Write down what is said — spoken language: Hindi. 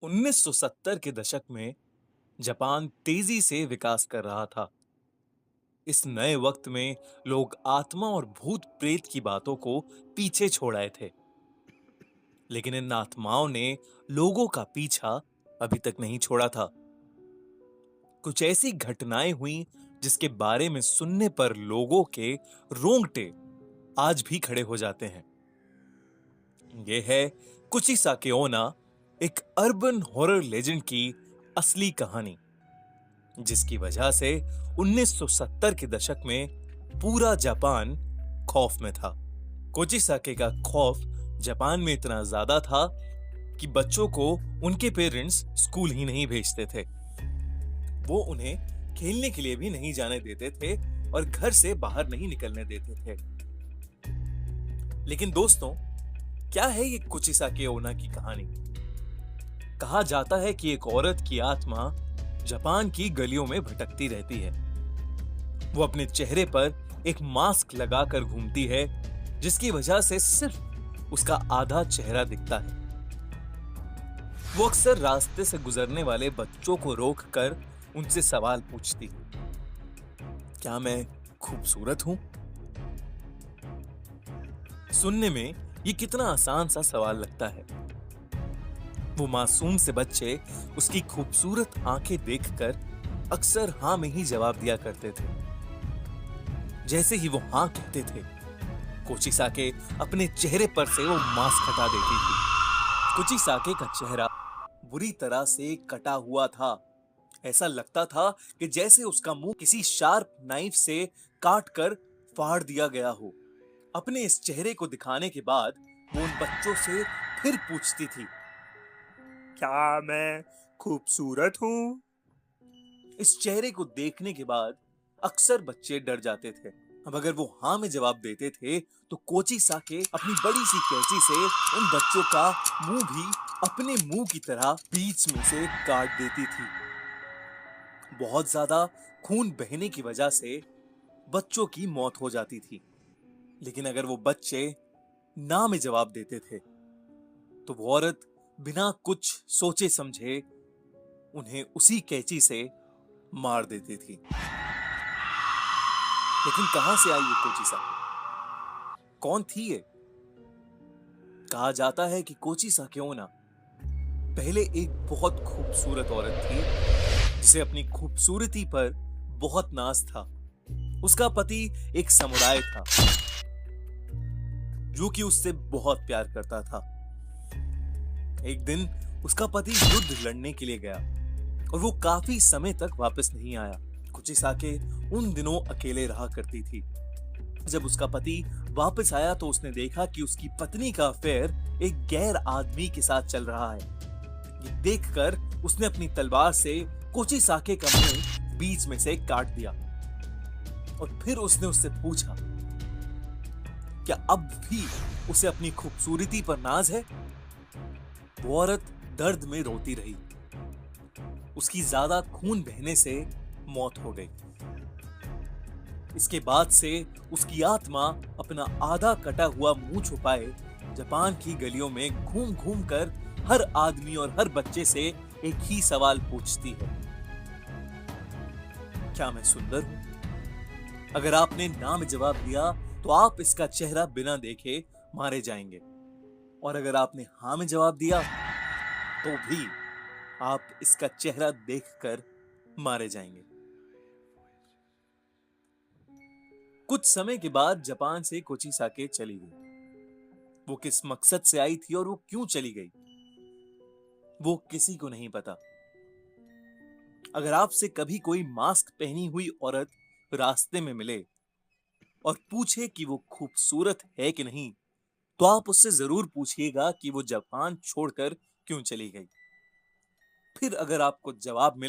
1970 के दशक में जापान तेजी से विकास कर रहा था। इस नए वक्त में लोग आत्मा और भूत प्रेत की बातों को पीछे छोड़ आए थे, लेकिन इन आत्माओं ने लोगों का पीछा अभी तक नहीं छोड़ा था। कुछ ऐसी घटनाएं हुई जिसके बारे में सुनने पर लोगों के रोंगटे आज भी खड़े हो जाते हैं। यह है कुचिसाके ओना, एक अर्बन हॉरर लेजेंड की असली कहानी, जिसकी वजह से 1970 के दशक में पूरा जापान खौफ में था। कोचिसाके का खौफ जापान में इतना ज्यादा था कि बच्चों को उनके पेरेंट्स स्कूल ही नहीं भेजते थे। वो उन्हें खेलने के लिए भी नहीं जाने देते थे और घर से बाहर नहीं निकलने देते थे। लेकिन दोस्तों, क्या है ये कुचिसाके ओना की कहानी? कहा जाता है कि एक औरत की आत्मा जापान की गलियों में भटकती रहती है। वो अपने चेहरे पर एक मास्क लगाकर घूमती है, जिसकी वजह से सिर्फ उसका आधा चेहरा दिखता है। वो अक्सर रास्ते से गुजरने वाले बच्चों को रोककर उनसे सवाल पूछती है, क्या मैं खूबसूरत हूं? सुनने में ये कितना आसान सा सवाल लगता है। वो मासूम से बच्चे उसकी खूबसूरत आंखें देखकर अक्सर हां में ही जवाब दिया करते थे। जैसे ही वो हां कहते थे, कोचिसाके अपने चेहरे पर से वो मास्क हटा देती थी। कोचिसाके का चेहरा बुरी तरह से कटा हुआ था। ऐसा लगता था कि जैसे उसका मुंह किसी शार्प नाइफ से काट कर फाड़ दिया गया हो। अपने इस चेहरे को दिखाने के बाद वो उन बच्चों से फिर पूछती थी, क्या मैं खूबसूरत हूं? इस चेहरे को देखने के बाद अक्सर बच्चे डर जाते थे। अब अगर वो हाँ में जवाब देते थे तो कोचिसाके अपनी बड़ी सी कैंची से उन बच्चों का मुंह भी अपने मुंह की तरह बीच में से काट देती थी। बहुत ज्यादा खून बहने की वजह से बच्चों की मौत हो जाती थी। लेकिन अगर वो बच्चे ना में जवाब देते थे तो वो औरत बिना कुछ सोचे समझे उन्हें उसी कैंची से मार देती थी। लेकिन कहां से आई ये कोचिसाके? कौन थी ये? कहा जाता है कि कोचिसाके ओना पहले एक बहुत खूबसूरत औरत थी, जिसे अपनी खूबसूरती पर बहुत नाज था। उसका पति एक समुराय था जो कि उससे बहुत प्यार करता था। एक दिन उसका पति युद्ध लड़ने के लिए गया और वो काफी समय तक वापस नहीं आया। कुचिसाके उन दिनों अकेले रहा करती थी। जब उसका पति वापस आया तो उसने देखा कि उसकी पत्नी का अफेयर एक गैर आदमी के साथ चल रहा है। ये देखकर उसने अपनी तलवार से कोचिसाके का मुंह बीच में से काट दिया और फिर उसने उससे पूछा, क्या अब भी उसे अपनी खूबसूरती पर नाज है? वो औरत दर्द में रोती रही। उसकी ज्यादा खून बहने से मौत हो गई। इसके बाद से उसकी आत्मा अपना आधा कटा हुआ मुंह छुपाए जापान की गलियों में घूम घूम कर हर आदमी और हर बच्चे से एक ही सवाल पूछती है, क्या मैं सुंदर हूं? अगर आपने ना में जवाब दिया तो आप इसका चेहरा बिना देखे मारे जाएंगे, और अगर आपने हां में जवाब दिया तो भी आप इसका चेहरा देखकर मारे जाएंगे। कुछ समय के बाद जापान से कोचिसाके चली गई। वो किस मकसद से आई थी और वो क्यों चली गई, वो किसी को नहीं पता। अगर आपसे कभी कोई मास्क पहनी हुई औरत रास्ते में मिले और पूछे कि वो खूबसूरत है कि नहीं, तो आप उससे जरूर पूछिएगा कि वो जापान छोड़कर क्यों चली गई। फिर अगर आपको जवाब मिले